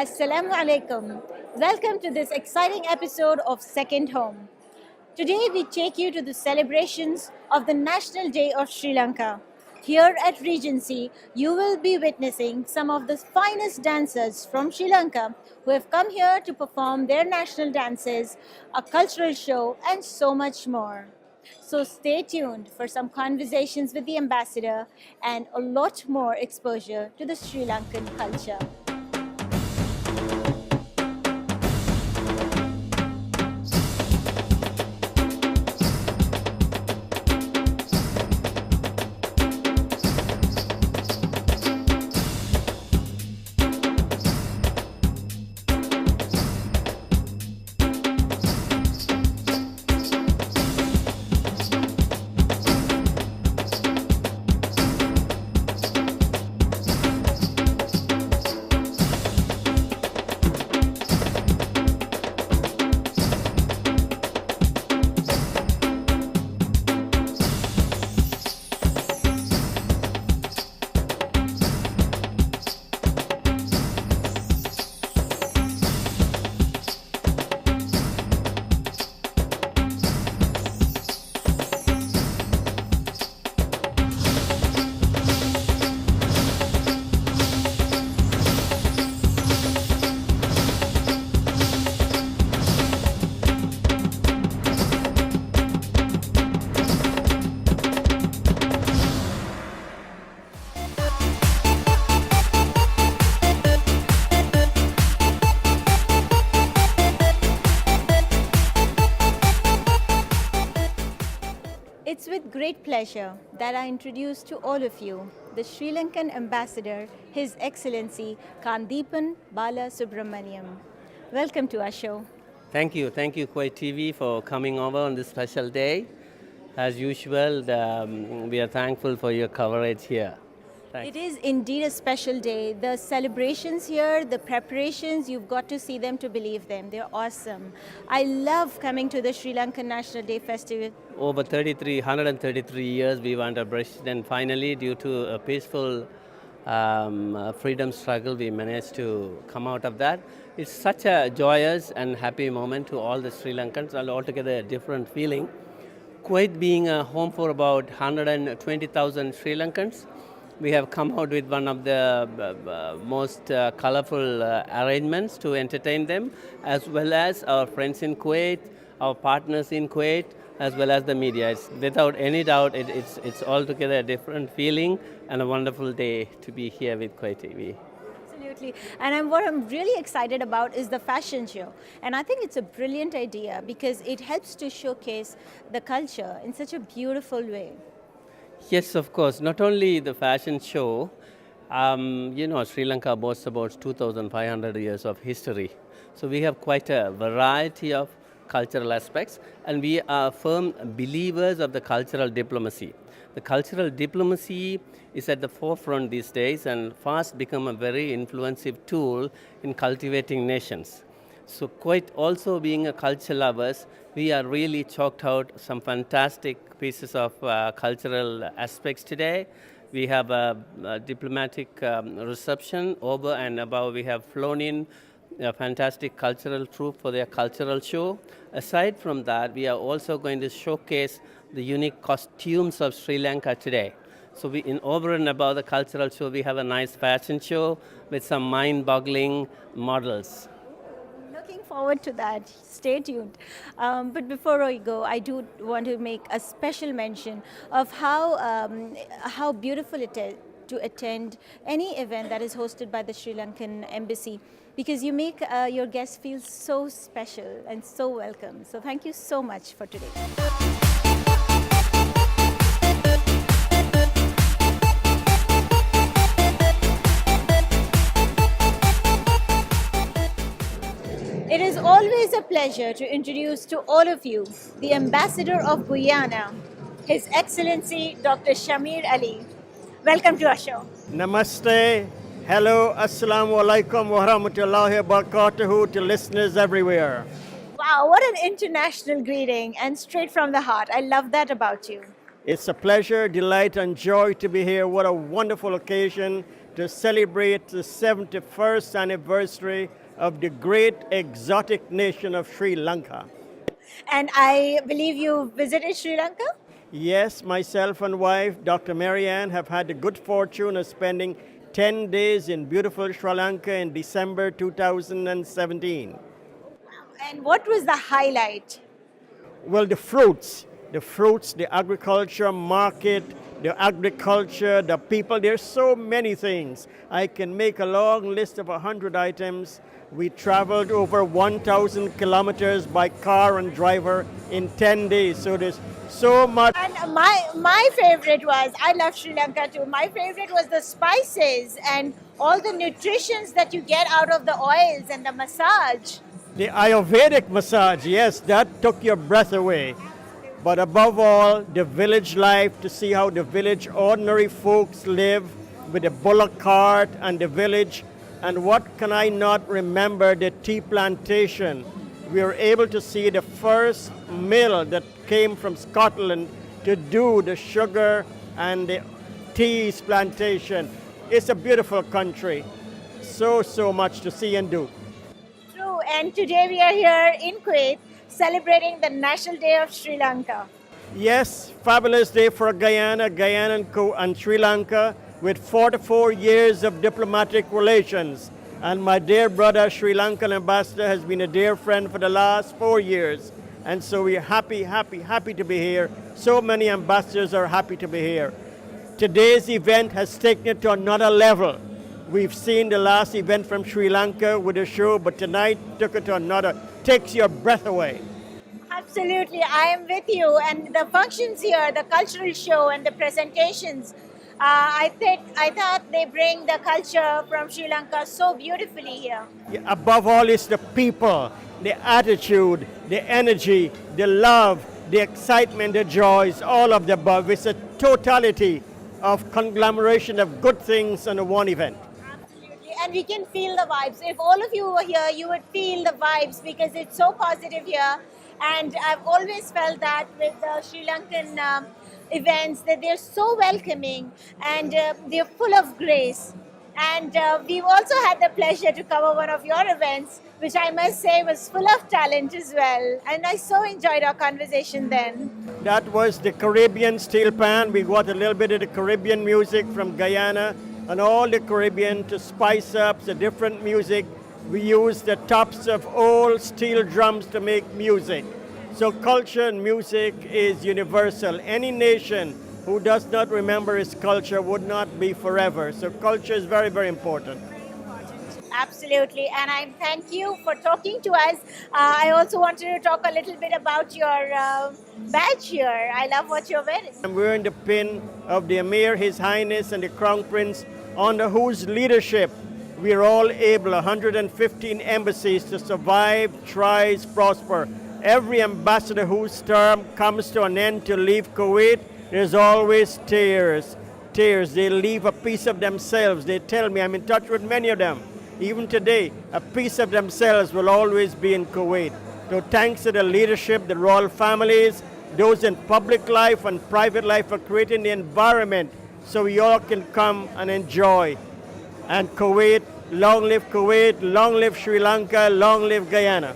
Assalamu alaikum. Welcome to this exciting episode of Second Home. Today we take you to the celebrations of the National Day of Sri Lanka. Here at Regency, you will be witnessing some of the finest dancers from Sri Lanka who have come here to perform their national dances, a cultural show, and so much more. So stay tuned for some conversations with the ambassador and a lot more exposure to the Sri Lankan culture. It's with great pleasure that I introduce to all of you the Sri Lankan ambassador, His Excellency Kandipan Bala Subramaniam. Welcome to our show. Thank you, Kuwait TV, for coming over on this special day. As usual, we are thankful for your coverage here. Thanks. It is indeed a special day. The celebrations here, the preparations, you've got to see them to believe them. They're awesome. I love coming to the Sri Lankan National Day Festival. Over 133 years we were under British, and finally, due to a peaceful freedom struggle, we managed to come out of that. It's such a joyous and happy moment to all the Sri Lankans, and altogether a different feeling. Kuwait being a home for about 120,000 Sri Lankans, we have come out with one of the most colorful arrangements to entertain them, as well as our friends in Kuwait, our partners in Kuwait, as well as the media. Without any doubt, it's altogether a different feeling and a wonderful day to be here with Kuwait TV. Absolutely. And what I'm really excited about is the fashion show. And I think it's a brilliant idea because it helps to showcase the culture in such a beautiful way. Yes, of course. Not only the fashion show, Sri Lanka boasts about 2,500 years of history. So we have quite a variety of cultural aspects, and we are firm believers of the cultural diplomacy. The cultural diplomacy is at the forefront these days and fast become a very influential tool in cultivating nations. So quite also being a culture lovers, we are really chalked out some fantastic pieces of cultural aspects today. We have a diplomatic reception over and above. We have flown in a fantastic cultural troupe for their cultural show. Aside from that, we are also going to showcase the unique costumes of Sri Lanka today. So over and above the cultural show, we have a nice fashion show with some mind-boggling models. Looking forward to that. Stay tuned. But before I go, I do want to make a special mention of how beautiful it is to attend any event that is hosted by the Sri Lankan Embassy, because you make your guests feel so special and so welcome. So thank you so much for today. It is always a pleasure to introduce to all of you the Ambassador of Vienna, His Excellency Dr. Shamir Ali. Welcome to our show. Namaste. Hello. Assalamu alaikum wa rahmatullahi wa barakatuhu to listeners everywhere. Wow, what an international greeting and straight from the heart. I love that about you. It's a pleasure, delight, and joy to be here. What a wonderful occasion to celebrate the 71st anniversary of the great exotic nation of Sri Lanka. And I believe you visited Sri Lanka? Yes, myself and wife, Dr. Marianne, have had the good fortune of spending 10 days in beautiful Sri Lanka in December 2017. And what was the highlight? Well, the fruits, the agriculture market, the agriculture, the people, there's so many things. I can make a long list of 100 items. We traveled over 1,000 kilometers by car and driver in 10 days. So there's so much. And my favorite was, I love Sri Lanka too, my favorite was the spices and all the nutritions that you get out of the oils and the massage. The Ayurvedic massage, yes, that took your breath away. But above all, the village life, to see how the village ordinary folks live with the bullock cart and the village. And what can I not remember, the tea plantation. We were able to see the first mill that came from Scotland to do the sugar and the teas plantation. It's a beautiful country. So much to see and do. True, and today we are here in Kuwait celebrating the National Day of Sri Lanka. Yes, fabulous day for Guyana and Sri Lanka with 44 years of diplomatic relations. And my dear brother, Sri Lankan ambassador, has been a dear friend for the last 4 years. And so we're happy to be here. So many ambassadors are happy to be here. Today's event has taken it to another level. We've seen the last event from Sri Lanka with a show, but tonight took it to another. Takes your breath away. Absolutely, I am with you. And the functions here, the cultural show and the presentations, I thought they bring the culture from Sri Lanka so beautifully here. Yeah, above all is the people, the attitude, the energy, the love, the excitement, the joys, all of the above. It's a totality of conglomeration of good things in one event. Absolutely, and we can feel the vibes. If all of you were here, you would feel the vibes because it's so positive here. And I've always felt that with the Sri Lankan events, that they're so welcoming and they're full of grace. And we've also had the pleasure to cover one of your events, which I must say was full of talent as well. And I so enjoyed our conversation then. That was the Caribbean steel pan. We got a little bit of the Caribbean music from Guyana and all the Caribbean to spice up the different music. We used the tops of old steel drums to make music. So culture and music is universal. Any nation who does not remember its culture would not be forever. So culture is very important. Absolutely, and I thank you for talking to us. I also wanted to talk a little bit about your badge here. I love what you're wearing. I'm wearing the pin of the Emir, His Highness, and the Crown Prince, under whose leadership we are all able, 115 embassies, to survive, thrive, prosper. Every ambassador whose term comes to an end to leave Kuwait, there's always tears. They leave a piece of themselves. They tell me, I'm in touch with many of them. Even today, a piece of themselves will always be in Kuwait. So thanks to the leadership, the royal families, those in public life and private life for creating the environment so we all can come and enjoy. And Kuwait, long live Sri Lanka, long live Guyana.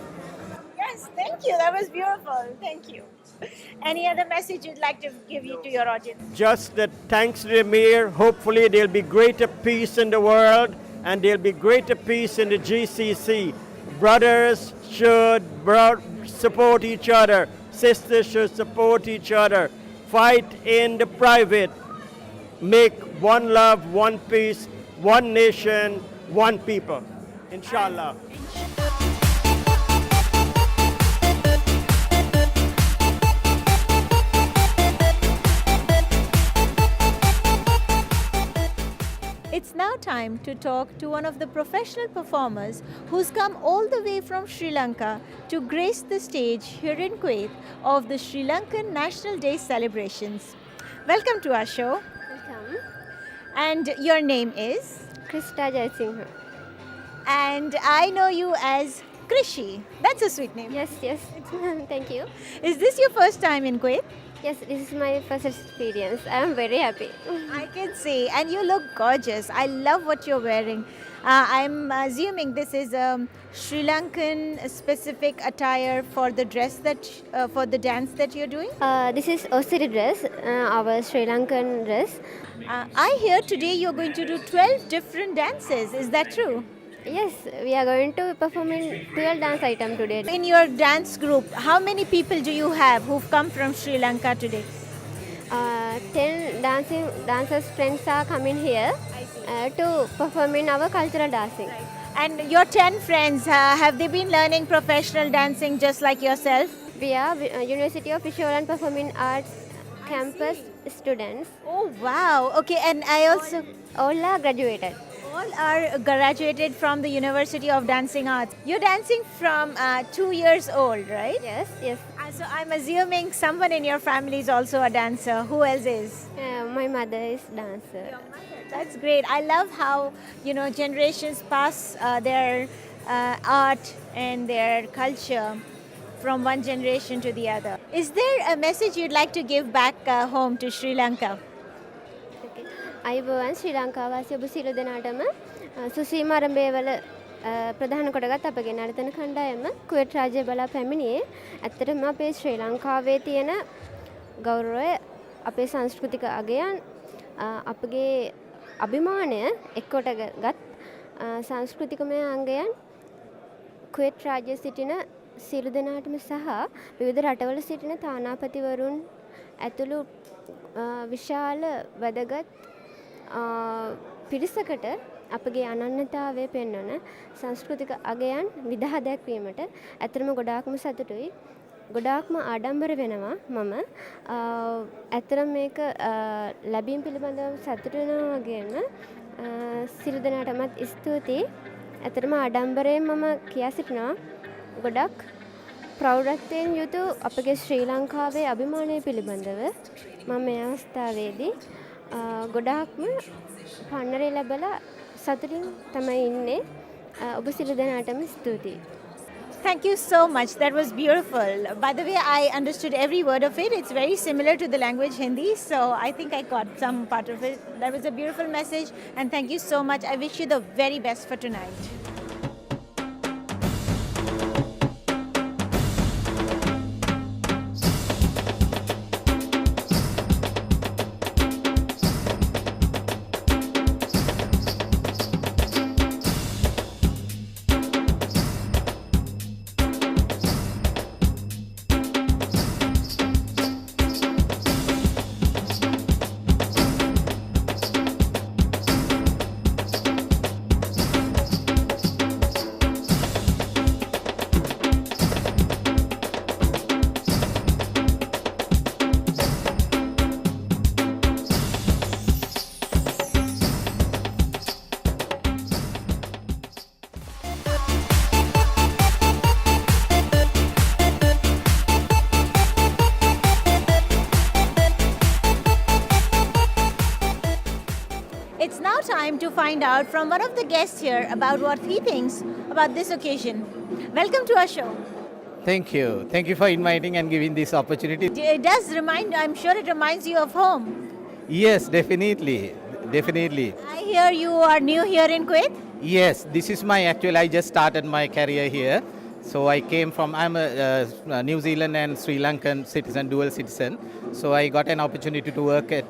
Yes, thank you. That was beautiful. Thank you. Any other message you'd like to give to your audience? Just that thanks to the Emir, hopefully there'll be greater peace in the world and there'll be greater peace in the GCC. Brothers should support each other. Sisters should support each other. Fight in the private. Make one love, one peace, one nation, one people. Inshallah. It's now time to talk to one of the professional performers who's come all the way from Sri Lanka to grace the stage here in Kuwait of the Sri Lankan National Day celebrations. Welcome to our show. Welcome. And your name is? Krista Jaisingha. And I know you as Krishi. That's a sweet name. Yes. Thank you. Is this your first time in Kuwait? Yes, this is my first experience. I am very happy. I can see, and you look gorgeous. I love what you're wearing. I'm assuming this is Sri Lankan specific attire for the dress that for the dance that you're doing. This is Osiri dress, our Sri Lankan dress. I hear today you're going to do 12 different dances. Is that true? Yes, we are going to perform in 12 dance item today. In your dance group, how many people do you have who've come from Sri Lanka today? 10 dancers friends are coming here to perform in our cultural dancing. And your 10 friends, have they been learning professional dancing just like yourself? We are University of Visual and Performing Arts campus students. Oh, wow. Okay, and I also. All are graduated. All are graduated from the University of Dancing Arts. You're dancing from 2 years old, right? Yes, yes. So I'm assuming someone in your family is also a dancer. Who else is? My mother is dancer. That's great. I love how generations pass their art and their culture from one generation to the other. Is there a message you'd like to give back home to Sri Lanka? අයිබෝවන් ශ්‍රී ලංකාවාසී ඔබ සියලු දෙනාටම සුසීමාරම්භයවල ප්‍රධාන කොටගත් අපගේ නර්තන කණ්ඩායම කුවේට් රාජ්‍යය බලා පැමිණියේ ඇත්තටම අපේ ශ්‍රී ලංකාවේ තියෙන ගෞරවය අපේ සංස්කෘතික අගයන් අපගේ අභිමානය එක්කොටගත් සංස්කෘතිකමය අංගයන් කුවේට් රාජ්‍යයේ සිටින සියලු දෙනාටම සහ විවිධ රටවල සිටින තානාපතිවරුන් ඇතුළු විශාල වැදගත් පිරිසකට අපගේ අනන්‍යතාවය පෙන්වන සංස්කෘතික අගයන් විදහා දැක්වීමට ඇත්තටම ගොඩාක්ම සතුටුයි. ගොඩාක්ම ආඩම්බර වෙනවා මම. ඇත්තටම මේක ලැබීම් පිළිබඳව සතුටු වෙනවා වගේම සියලු දෙනාටමත් ස්තුතියි. ඇත්තටම ආඩම්බරයෙන් මම කියා සිටිනවා ගොඩක් ප්‍රෞಢත්වයෙන් යුතු අපගේ ශ්‍රී ලංකාවේ අභිමානය පිළිබඳව මම මේ අවස්ථාවේදී ගොඩාක්ම පන්නරේ ලැබලා සතුටින් තමයි ඉන්නේ. ඔබ සියලු දෙනාටම ස්තුතියි. Thank you so much. That was beautiful. By the way, I understood every word of it. It's very similar to the language Hindi, so I think I got some part of it. That was a beautiful message, and thank you so much. I wish you the very best for tonight. It's now time to find out from one of the guests here about what he thinks about this occasion. Welcome to our show. Thank you. Thank you for inviting and giving this opportunity. It does remind, I'm sure it reminds you of home. Yes, definitely. Definitely. I hear you are new here in Kuwait. Yes, this is I just started my career here. So I'm a New Zealand and Sri Lankan citizen, dual citizen. So I got an opportunity to work at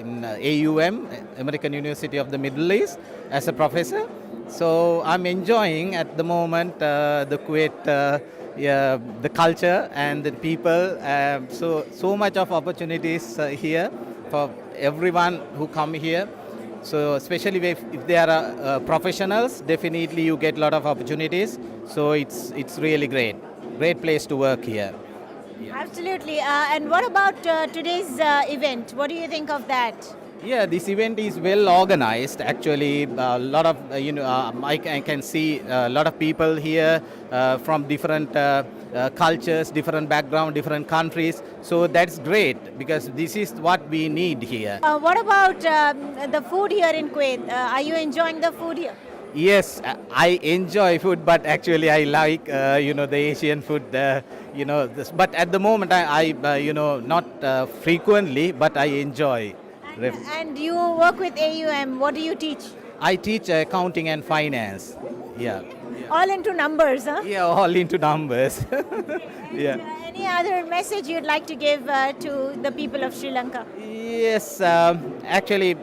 in AUM, American University of the Middle East, as a professor. So I'm enjoying at the moment the Kuwait, the culture and the people. So much of opportunities here for everyone who come here. So especially if they are professionals, definitely you get a lot of opportunities. So it's really great place to work here. Absolutely. And what about today's event? What do you think of that? Yeah, this event is well organized. Actually, a lot of I can see a lot of people here from different cultures, different background, different countries. So that's great because this is what we need here. What about the food here in Kuwait? Are you enjoying the food here? Yes, I enjoy food, but actually I like the Asian food. But at the moment not frequently, but I enjoy. And you work with AUM. What do you teach? I teach accounting and finance. Yeah. All into numbers, huh? Yeah, all into numbers. Yeah. Any other message you'd like to give to the people of Sri Lanka? Yes, actually,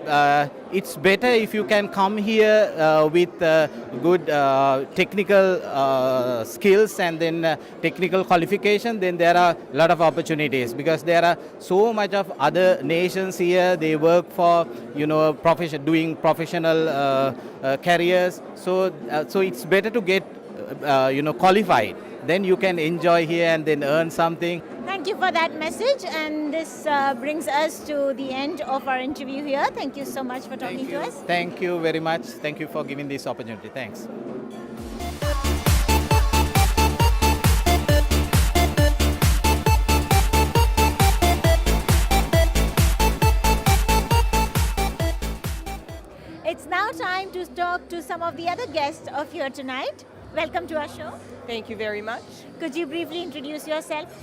it's better if you can come here with good technical skills and then technical qualification. Then there are a lot of opportunities because there are so much of other nations here. They work for doing professional careers. So it's better to get qualified. Then you can enjoy here and then earn something. Thank you for that message, and this brings us to the end of our interview here. Thank you so much for talking to us. Thank you very much. Thank you for giving this opportunity. Thanks. It's now time to talk to some of the other guests of here tonight. Welcome to our show. Thank you very much. Could you briefly introduce yourself?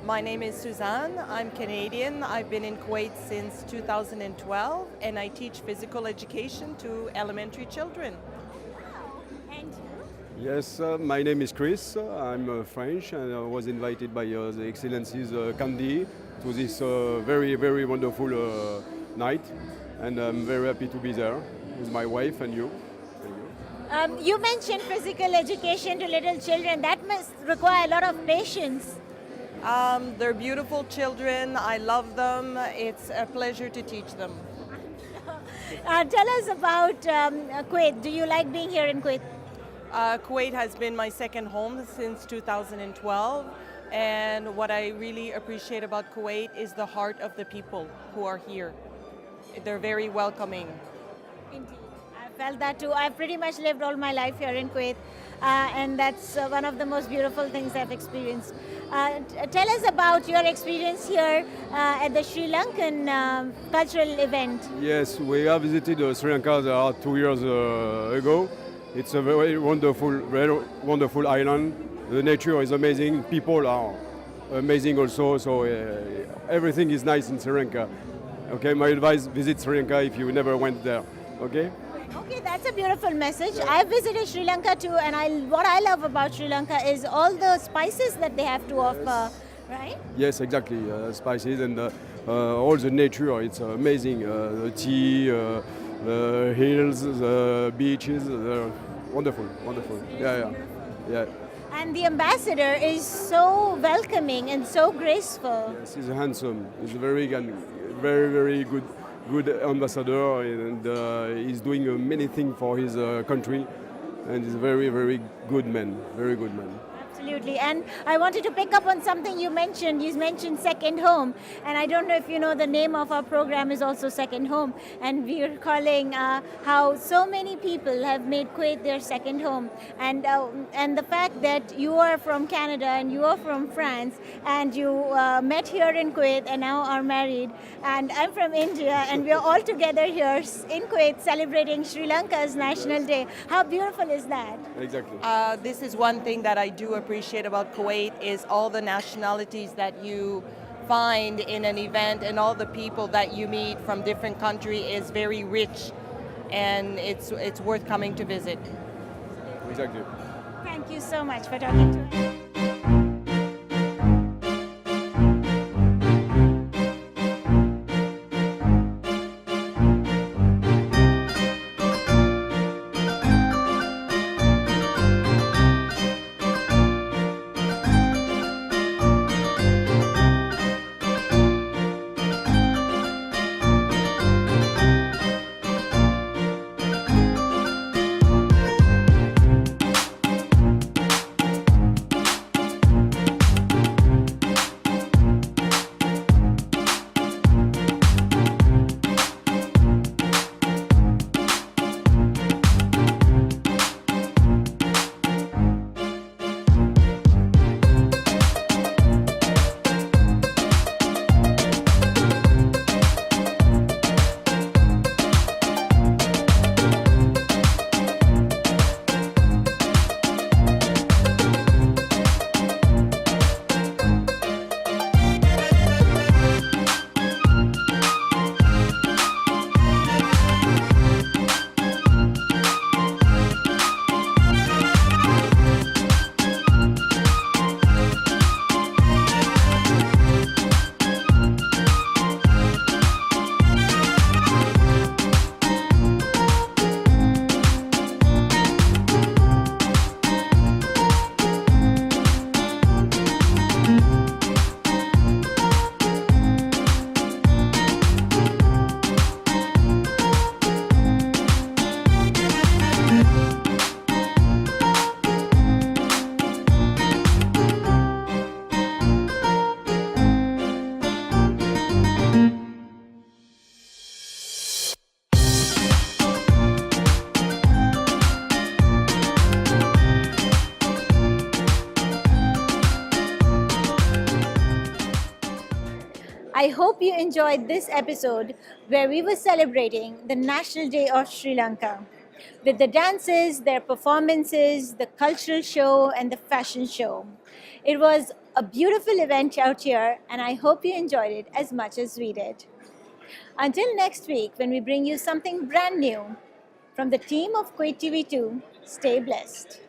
My name is Suzanne. I'm Canadian. I've been in Kuwait since 2012 and I teach physical education to elementary children. And Yes, my name is Chris. I'm French and I was invited by the Excellencies Candy to this very, very wonderful night. And I'm very happy to be there with my wife and you. you mentioned physical education to little children. That must require a lot of patience. They're beautiful children. I love them. It's a pleasure to teach them. Tell us about Kuwait. Do you like being here in Kuwait? Kuwait has been my second home since 2012. And what I really appreciate about Kuwait is the heart of the people who are here. They're very welcoming. Indeed. I felt that too. I've pretty much lived all my life here in Kuwait, and that's one of the most beautiful things I've experienced. Tell us about your experience here at the Sri Lankan cultural event. Yes, we have visited Sri Lanka 2 years ago. It's a very wonderful island. The nature is amazing. People are amazing also. So everything is nice in Sri Lanka. Okay, my advice: visit Sri Lanka if you never went there. Okay. Okay, that's a beautiful message. I visited Sri Lanka too, and what I love about Sri Lanka is all the spices that they have to offer, right? Yes, exactly. Spices and all the nature. It's amazing. The tea, the hills, the beaches. Wonderful. Yeah. And the ambassador is so welcoming and so graceful. Yes, he's handsome. He's very good ambassador, and he's doing many things for his country, and he's a very good man. Very good man. Absolutely. And I wanted to pick up on something you mentioned. You mentioned Second Home. And I don't know if you know, the name of our program is also Second Home. And we are calling how so many people have made Kuwait their second home. And the fact that you are from Canada and you are from France and you met here in Kuwait and now are married. And I'm from India and we are all together here in Kuwait celebrating Sri Lanka's National Day. How beautiful is that? Exactly. This is one thing that I do appreciate about Kuwait is all the nationalities that you find in an event and all the people that you meet from different countries is very rich, and it's worth coming to visit. Exactly. Thank you so much for talking to us. I hope you enjoyed this episode where we were celebrating the National Day of Sri Lanka with the dances, their performances, the cultural show, and the fashion show. It was a beautiful event out here, and I hope you enjoyed it as much as we did. Until next week, when we bring you something brand new, from the team of Kuwait TV2, stay blessed.